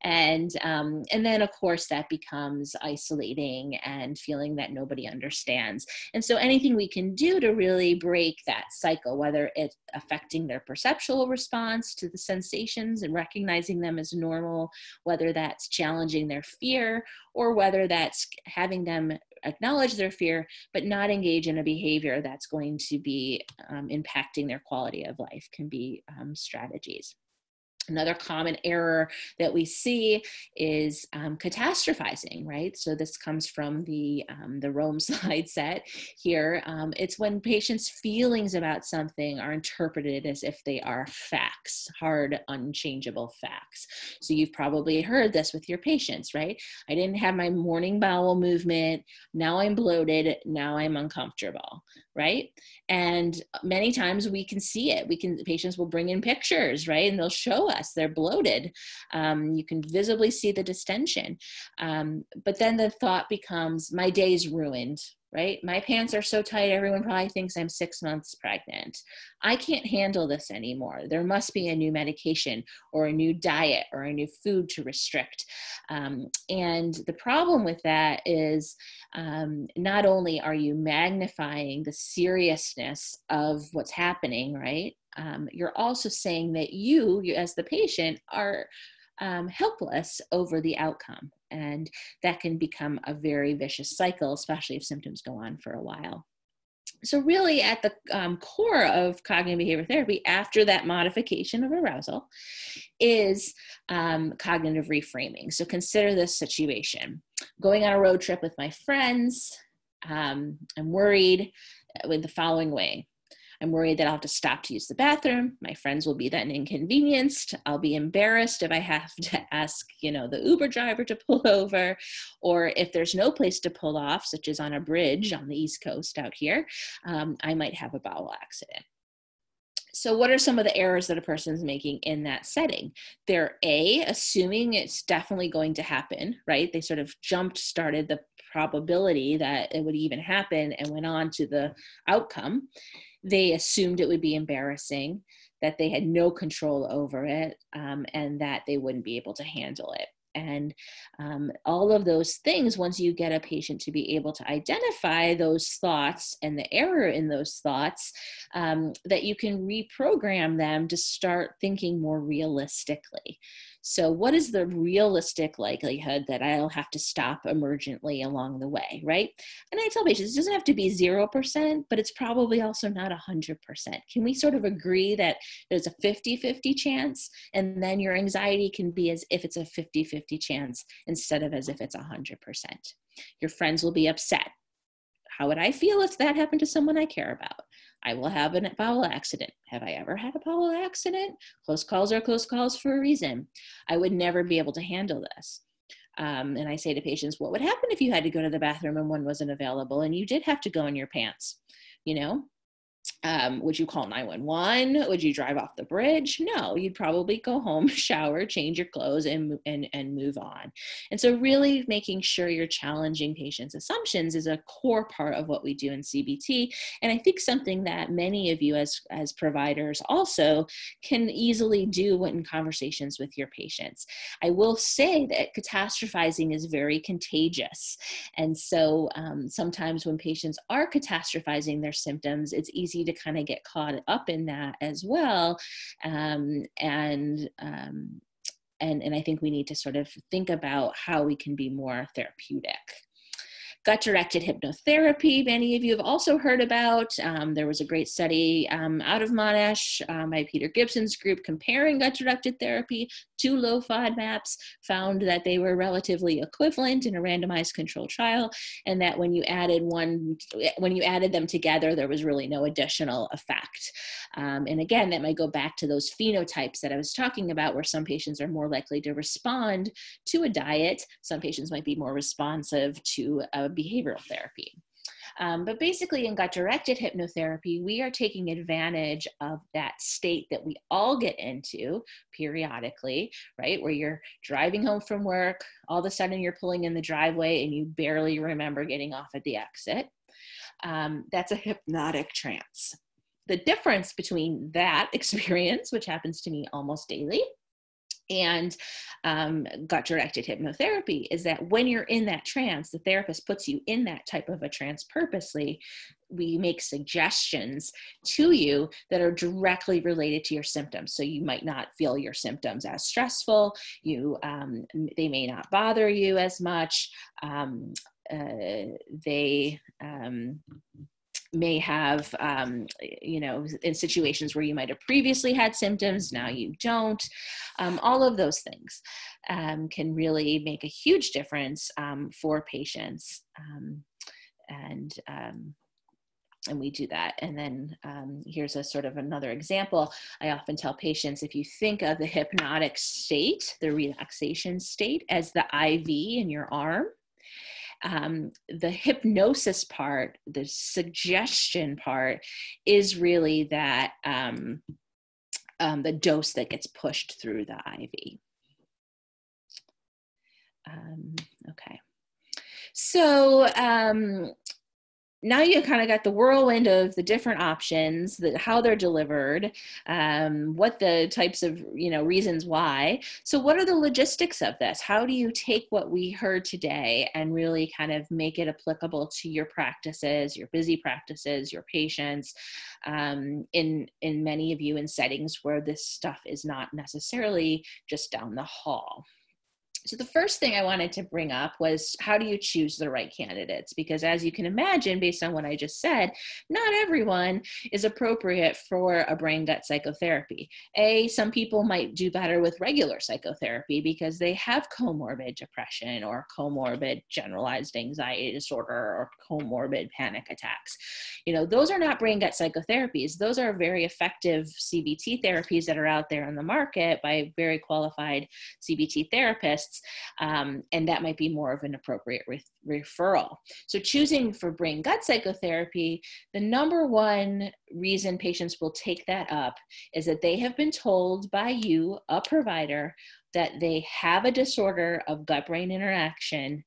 And then, of course, that becomes isolating and feeling that nobody understands. And so anything we can do to really break that cycle, whether it's affecting their perceptual response to the sensations and recognizing them as normal, whether that's challenging their fear, or whether that's having them acknowledge their fear, but not engage in a behavior that's going to be impacting their quality of life, can be strategies. Another common error that we see is catastrophizing, right? So this comes from the Rome slide set here. It's when patients' feelings about something are interpreted as if they are facts, hard, unchangeable facts. So you've probably heard this with your patients, right? I didn't have my morning bowel movement. Now I'm bloated. Now I'm uncomfortable, right? And many times we can see it. Patients will bring in pictures, right? And they'll show us they're bloated. You can visibly see the distension. But then the thought becomes, my day's ruined, right? My pants are so tight, everyone probably thinks I'm 6 months pregnant. I can't handle this anymore. There must be a new medication or a new diet or a new food to restrict. And the problem with that is not only are you magnifying the seriousness of what's happening, right? You're also saying that you as the patient are helpless over the outcome. And that can become a very vicious cycle, especially if symptoms go on for a while. So really at the core of cognitive behavior therapy, after that modification of arousal, is cognitive reframing. So consider this situation. Going on a road trip with my friends, I'm worried with the following way. I'm worried that I'll have to stop to use the bathroom. My friends will be then inconvenienced. I'll be embarrassed if I have to ask, the Uber driver to pull over, or if there's no place to pull off, such as on a bridge on the East Coast out here, I might have a bowel accident. So what are some of the errors that a person is making in that setting? They're assuming it's definitely going to happen, right? They sort of started the probability that it would even happen and went on to the outcome. They assumed it would be embarrassing, that they had no control over it, and that they wouldn't be able to handle it. And all of those things, once you get a patient to be able to identify those thoughts and the error in those thoughts, that you can reprogram them to start thinking more realistically. So what is the realistic likelihood that I'll have to stop emergently along the way, right? And I tell patients, it doesn't have to be 0%, but it's probably also not 100%. Can we sort of agree that there's a 50-50 chance? And then your anxiety can be as if it's a 50-50 chance instead of as if it's 100%. Your friends will be upset. How would I feel if that happened to someone I care about? I will have a bowel accident. Have I ever had a bowel accident? Close calls are close calls for a reason. I would never be able to handle this. And I say to patients, what would happen if you had to go to the bathroom and one wasn't available and you did have to go in your pants? Would you call 911? Would you drive off the bridge? No, you'd probably go home, shower, change your clothes, and move on. And so really making sure you're challenging patients' assumptions is a core part of what we do in CBT. And I think something that many of you as providers also can easily do in conversations with your patients. I will say that catastrophizing is very contagious. And so sometimes when patients are catastrophizing their symptoms, it's easy to kind of get caught up in that as well. And I think we need to sort of think about how we can be more therapeutic. Gut-directed hypnotherapy, many of you have also heard about. There was a great study out of Monash by Peter Gibson's group comparing gut-directed therapy to low FODMAPs, found that they were relatively equivalent in a randomized controlled trial, and that when you added them together, there was really no additional effect. And again, that might go back to those phenotypes that I was talking about, where some patients are more likely to respond to a diet. Some patients might be more responsive to a behavioral therapy. But basically in gut-directed hypnotherapy, we are taking advantage of that state that we all get into periodically, right? Where you're driving home from work, all of a sudden you're pulling in the driveway and you barely remember getting off at the exit. That's a hypnotic trance. The difference between that experience, which happens to me almost daily, and gut-directed hypnotherapy is that when you're in that trance, the therapist puts you in that type of a trance purposely. We make suggestions to you that are directly related to your symptoms. So you might not feel your symptoms as stressful. They may not bother you as much. They may have, in situations where you might have previously had symptoms, now you don't. All of those things can really make a huge difference for patients. And we do that. And then here's a sort of another example. I often tell patients, if you think of the hypnotic state, the relaxation state, as the IV in your arm, the hypnosis part, the suggestion part, is really that the dose that gets pushed through the IV. Okay. So now you kind of got the whirlwind of the different options, how they're delivered, what the types of reasons why. So what are the logistics of this? How do you take what we heard today and really kind of make it applicable to your practices, your busy practices, your patients, in many of you in settings where this stuff is not necessarily just down the hall? So the first thing I wanted to bring up was, how do you choose the right candidates? Because as you can imagine, based on what I just said, not everyone is appropriate for a brain gut psychotherapy. Some people might do better with regular psychotherapy because they have comorbid depression or comorbid generalized anxiety disorder or comorbid panic attacks. Those are not brain gut psychotherapies. Those are very effective CBT therapies that are out there on the market by very qualified CBT therapists. And that might be more of an appropriate referral. So choosing for brain gut psychotherapy, the number one reason patients will take that up is that they have been told by you, a provider, that they have a disorder of gut-brain interaction,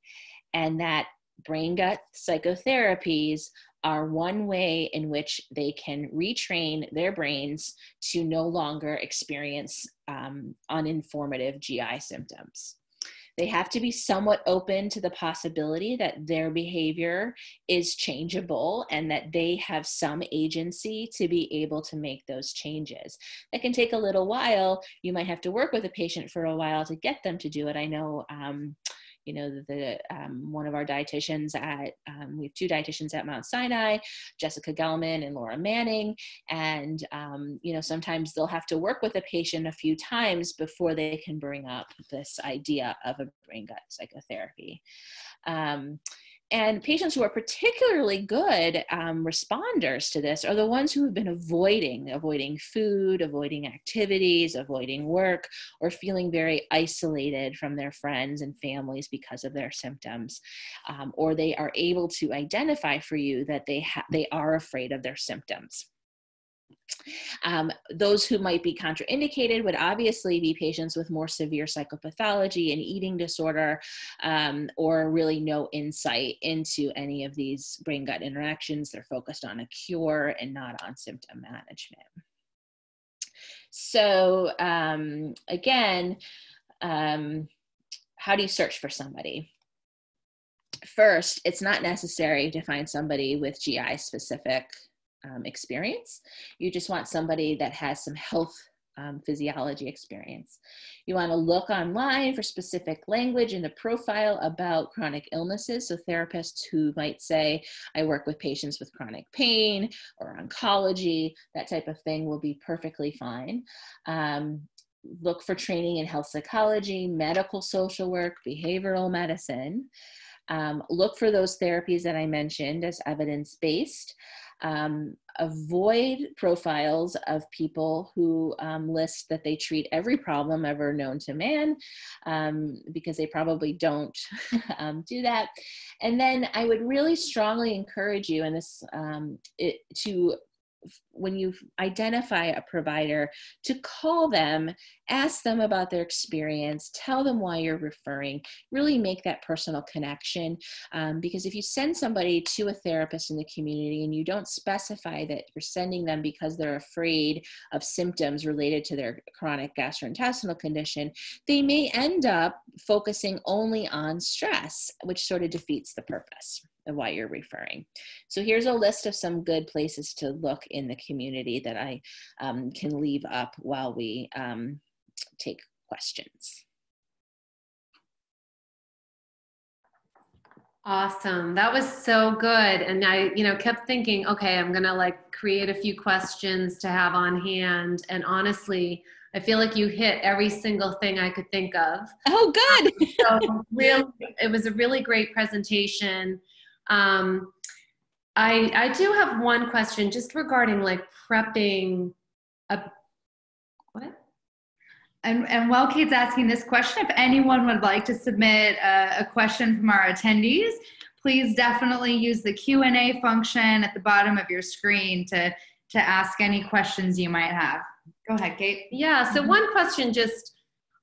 and that brain gut psychotherapies are one way in which they can retrain their brains to no longer experience uninformative GI symptoms. They have to be somewhat open to the possibility that their behavior is changeable and that they have some agency to be able to make those changes. That can take a little while. You might have to work with a patient for a while to get them to do it. I know, one of our dietitians we have two dietitians at Mount Sinai, Jessica Gelman and Laura Manning. And, sometimes they'll have to work with a patient a few times before they can bring up this idea of a brain gut psychotherapy. And patients who are particularly good responders to this are the ones who have been avoiding food, avoiding activities, avoiding work, or feeling very isolated from their friends and families because of their symptoms. Or they are able to identify for you that they are afraid of their symptoms. Those who might be contraindicated would obviously be patients with more severe psychopathology and eating disorder, or really no insight into any of these brain-gut interactions. They're focused on a cure and not on symptom management. So again, how do you search for somebody? First, it's not necessary to find somebody with GI specific experience. You just want somebody that has some health physiology experience. You want to look online for specific language in the profile about chronic illnesses. So therapists who might say, I work with patients with chronic pain or oncology, that type of thing will be perfectly fine. Look for training in health psychology, medical social work, behavioral medicine. Look for those therapies that I mentioned as evidence-based. Avoid profiles of people who list that they treat every problem ever known to man, because they probably don't do that. And then I would really strongly encourage you in this when you identify a provider, to call them, ask them about their experience, tell them why you're referring, really make that personal connection. Because if you send somebody to a therapist in the community and you don't specify that you're sending them because they're afraid of symptoms related to their chronic gastrointestinal condition, they may end up focusing only on stress, which sort of defeats the purpose of why you're referring. So here's a list of some good places to look in the community that I can leave up while we take questions. Awesome. That was so good. And I, kept thinking, okay, I'm going to create a few questions to have on hand. And honestly, I feel like you hit every single thing I could think of. Oh, good. So really, it was a really great presentation. I do have one question just regarding prepping what? And while Kate's asking this question, if anyone would like to submit a question from our attendees, please definitely use the Q&A function at the bottom of your screen to ask any questions you might have. Go ahead, Kate. Yeah, so one question,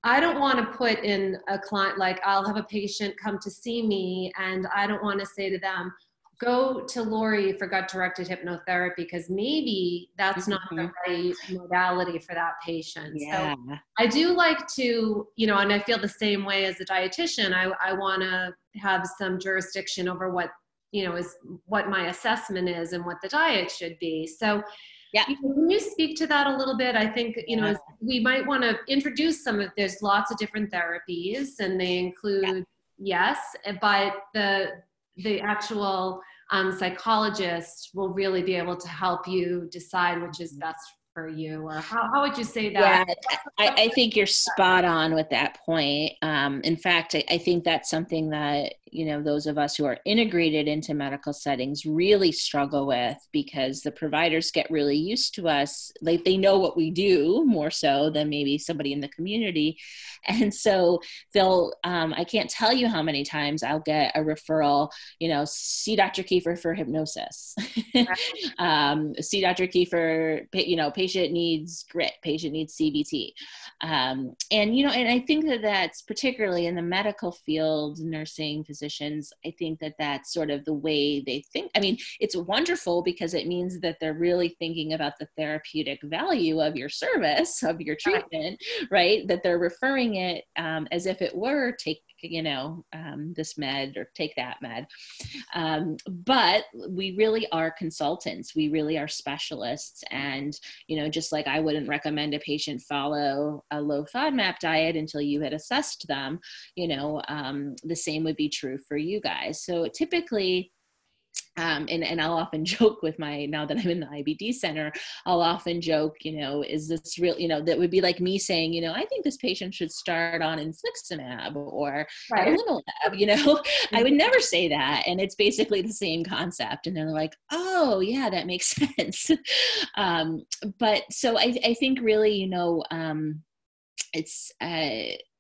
I don't want to put in a client, I'll have a patient come to see me and I don't want to say to them, go to Laurie for gut-directed hypnotherapy, because maybe that's not the right modality for that patient. Yeah. So I do like to, and I feel the same way as a dietitian. I want to have some jurisdiction over what, is what my assessment is and what the diet should be. So yeah. Can you speak to that a little bit? I think, we might want to introduce there's lots of different therapies and they include, yes, but the actual psychologist will really be able to help you decide which is best for you, or how would you say that? Yeah, I think you're spot on with that point. In fact, I think that's something that, those of us who are integrated into medical settings really struggle with, because the providers get really used to us. They know what we do more so than maybe somebody in the community. And so they'll, I can't tell you how many times I'll get a referral, see Dr. Keefer for hypnosis, see Dr. Keefer, patient needs grit, patient needs CBT. And I think that that's particularly in the medical field, nursing, physicians, I think that that's sort of the way they think. I mean, it's wonderful because it means that they're really thinking about the therapeutic value of your service, of your treatment, right? That they're referring it as if it were take, this med or take that med. But we really are consultants. We really are specialists. And, just like I wouldn't recommend a patient follow a low FODMAP diet until you had assessed them, the same would be true for you guys. So typically, and I'll often joke with now that I'm in the IBD center, I'll often joke, is this real, that would be like me saying, I think this patient should start on infliximab or adalimumab, I would never say that. And it's basically the same concept. And they're like, oh yeah, that makes sense. But so I think really, it's,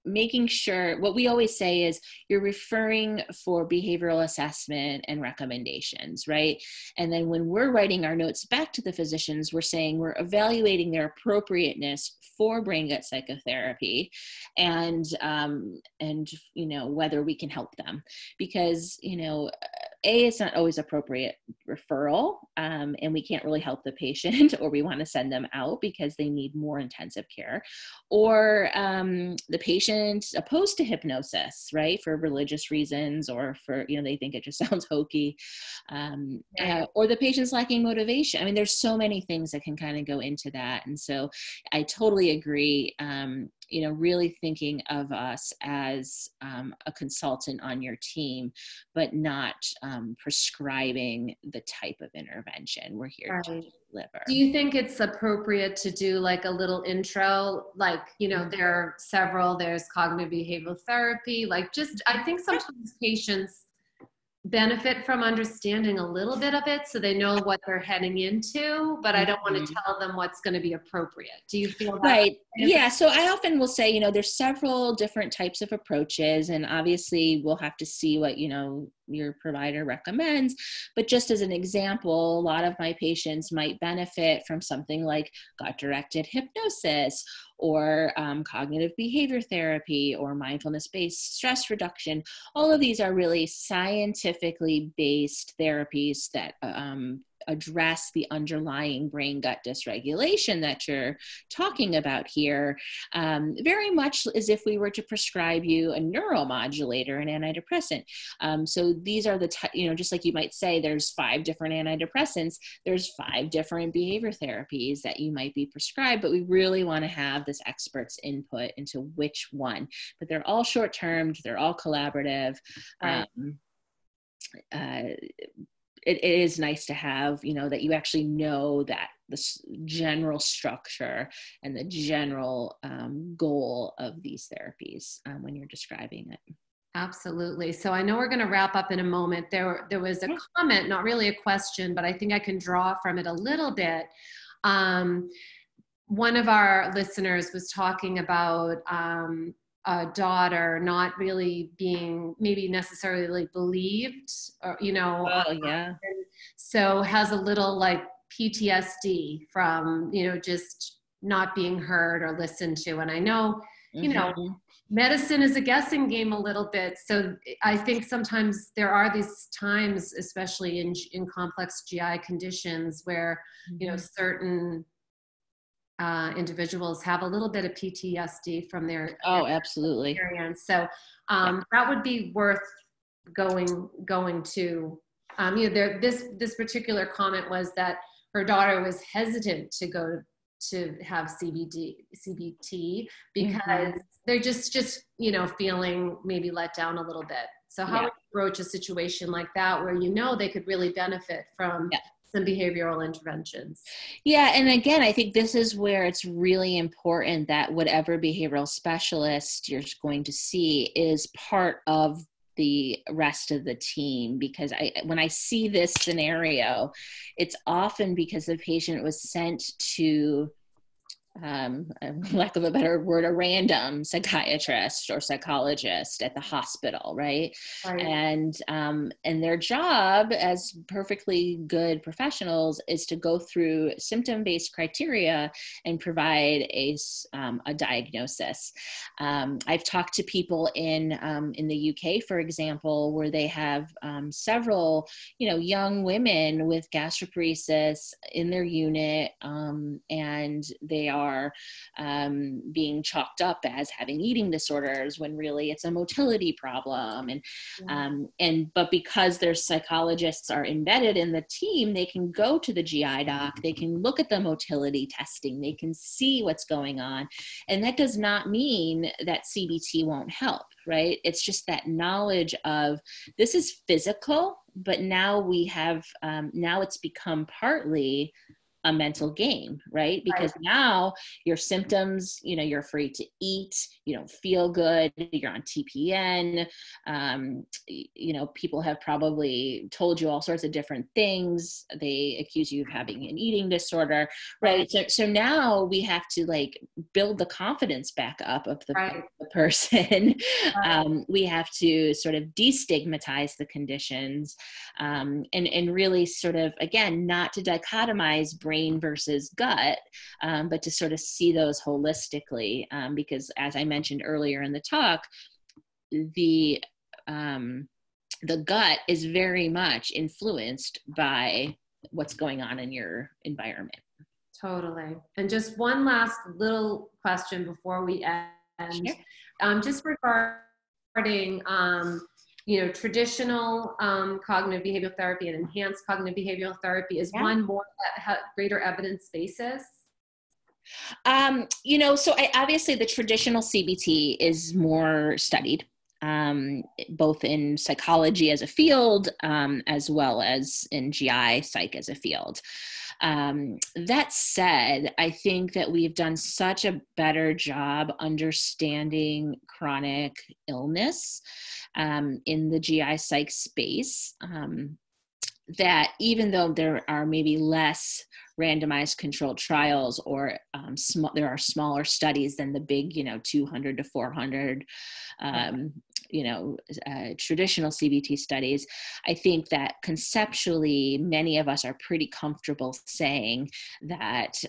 making sure, what we always say is you're referring for behavioral assessment and recommendations, right? And then when we're writing our notes back to the physicians, we're saying we're evaluating their appropriateness for brain gut psychotherapy, and whether we can help them, because it's not always appropriate referral, and we can't really help the patient, or we want to send them out because they need more intensive care, or the patient opposed to hypnosis, right, for religious reasons, or for, they think it just sounds hokey, or the patient's lacking motivation. I mean, there's so many things that can kind of go into that. And so I totally agree, really thinking of us as a consultant on your team, but not prescribing the type of intervention. We're here to deliver. Do you think it's appropriate to do like a little intro? Like, there are several, there's cognitive behavioral therapy, I think sometimes patients benefit from understanding a little bit of it so they know what they're heading into, but I don't want to tell them what's going to be appropriate. Do you feel that? Right. Yeah. So I often will say, there's several different types of approaches, and obviously we'll have to see what, your provider recommends. But just as an example, a lot of my patients might benefit from something like gut-directed hypnosis, or cognitive behavior therapy, or mindfulness-based stress reduction. All of these are really scientifically based therapies that address the underlying brain gut dysregulation that you're talking about here, very much as if we were to prescribe you a neuromodulator, an antidepressant. So these are the, just like you might say, there's 5 different antidepressants, there's 5 different behavior therapies that you might be prescribed, but we really want to have this expert's input into which one. But they're all short-term, they're all collaborative. Right. It is nice to have, that you actually know that the general structure and the general goal of these therapies when you're describing it. Absolutely. So I know we're going to wrap up in a moment. There was a comment, not really a question, but I think I can draw from it a little bit. One of our listeners was talking about a daughter not really being maybe necessarily believed, or so has a little like PTSD from just not being heard or listened to. And I know medicine is a guessing game a little bit, so I think sometimes there are these times, especially in complex GI conditions, where certain individuals have a little bit of PTSD from their absolutely experience. So that would be worth going to. This particular comment was that her daughter was hesitant to go to have CBT because they're just feeling maybe let down a little bit. So how would you approach a situation like that where they could really benefit from some behavioral interventions? Yeah. And again, I think this is where it's really important that whatever behavioral specialist you're going to see is part of the rest of the team, because when I see this scenario, it's often because the patient was sent to lack of a better word, a random psychiatrist or psychologist at the hospital, right? And their job as perfectly good professionals is to go through symptom-based criteria and provide a diagnosis. I've talked to people in the UK, for example, where they have several, young women with gastroparesis in their unit, and they are being chalked up as having eating disorders when really it's a motility problem. But because their psychologists are embedded in the team, they can go to the GI doc, they can look at the motility testing, they can see what's going on. And that does not mean that CBT won't help, right? It's just that knowledge of this is physical, but now we have, now it's become partly a mental game, right? Because now your symptoms, you know, you're afraid to eat, you don't feel good, you're on TPN, you know, people have probably told you all sorts of different things. They accuse you of having an eating disorder, right? So now we have to like build the confidence back up of the person. We have to sort of destigmatize the conditions, and really sort of, again, not to dichotomize brain versus gut, but to sort of see those holistically, because as I mentioned earlier in the talk, the gut is very much influenced by what's going on in your environment. Totally. And just one last little question before we end. Sure. Just regarding you know, traditional cognitive behavioral therapy and enhanced cognitive behavioral therapy, is one more that greater evidence basis? You know, so obviously the traditional CBT is more studied, both in psychology as a field, as well as in GI Psych as a field. That said, I think that we've done such a better job understanding chronic illness in the GI Psych space, that even though there are maybe less randomized controlled trials, or there are smaller studies than the big, you know, 200 to 400, you know, traditional CBT studies, I think that conceptually many of us are pretty comfortable saying that,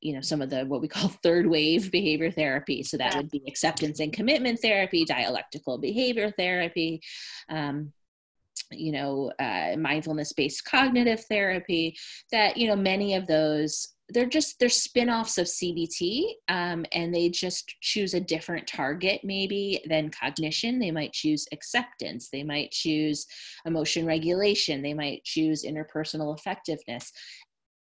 you know, some of the, what we call third wave behavior therapy. So that would be acceptance and commitment therapy, dialectical behavior therapy, you know, mindfulness-based cognitive therapy, that, you know, many of those, they're spin-offs of CBT, and they just choose a different target maybe than cognition. They might choose acceptance. They might choose emotion regulation. They might choose interpersonal effectiveness.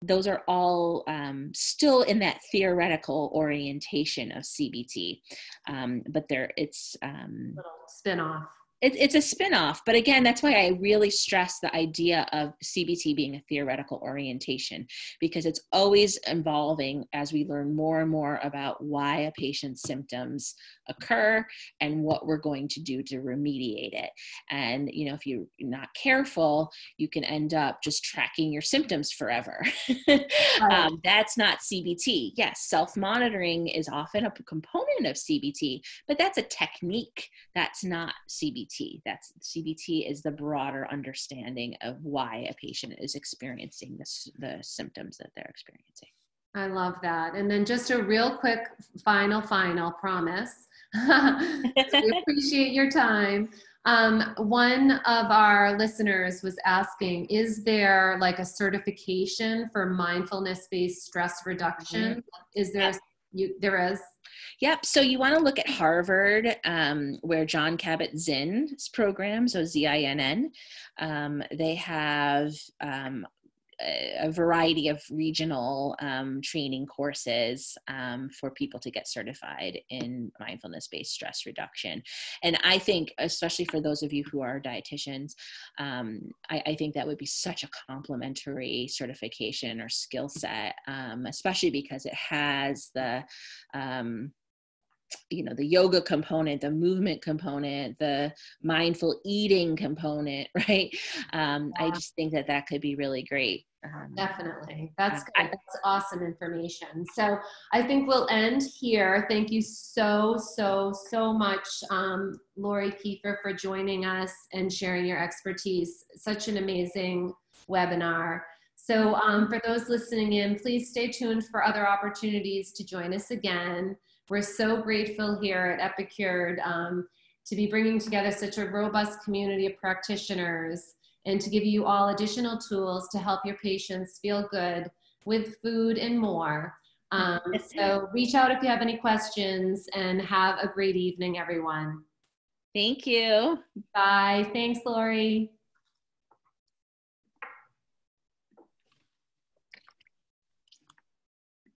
Those are all still in that theoretical orientation of CBT, but it's little spin-off. It's a spin-off, but again, that's why I really stress the idea of CBT being a theoretical orientation, because it's always evolving as we learn more and more about why a patient's symptoms occur and what we're going to do to remediate it. And, you know, if you're not careful, you can end up just tracking your symptoms forever. That's not CBT. Yes, self-monitoring is often a component of CBT, but that's a technique. That's not CBT. CBT is the broader understanding of why a patient is experiencing the symptoms that they're experiencing. I love that. And then just a real quick final promise. We appreciate your time. One of our listeners was asking, is there like a certification for mindfulness-based stress reduction? Is there? There is. Yep. So you want to look at Harvard, where John Kabat-Zinn's program, so ZINN, they have a variety of regional training courses for people to get certified in mindfulness-based stress reduction. And I think, especially for those of you who are dietitians, I think that would be such a complementary certification or skill set, especially because it has the you know, the yoga component, the movement component, the mindful eating component, right? I just think that could be really great. Definitely. That's good. That's awesome information. So I think we'll end here. Thank you so much, Laurie Keefer, for joining us and sharing your expertise. Such an amazing webinar. So for those listening in, please stay tuned for other opportunities to join us again. We're so grateful here at Epicured to be bringing together such a robust community of practitioners and to give you all additional tools to help your patients feel good with food and more. So reach out if you have any questions, and have a great evening, everyone. Thank you. Bye. Thanks, Laurie.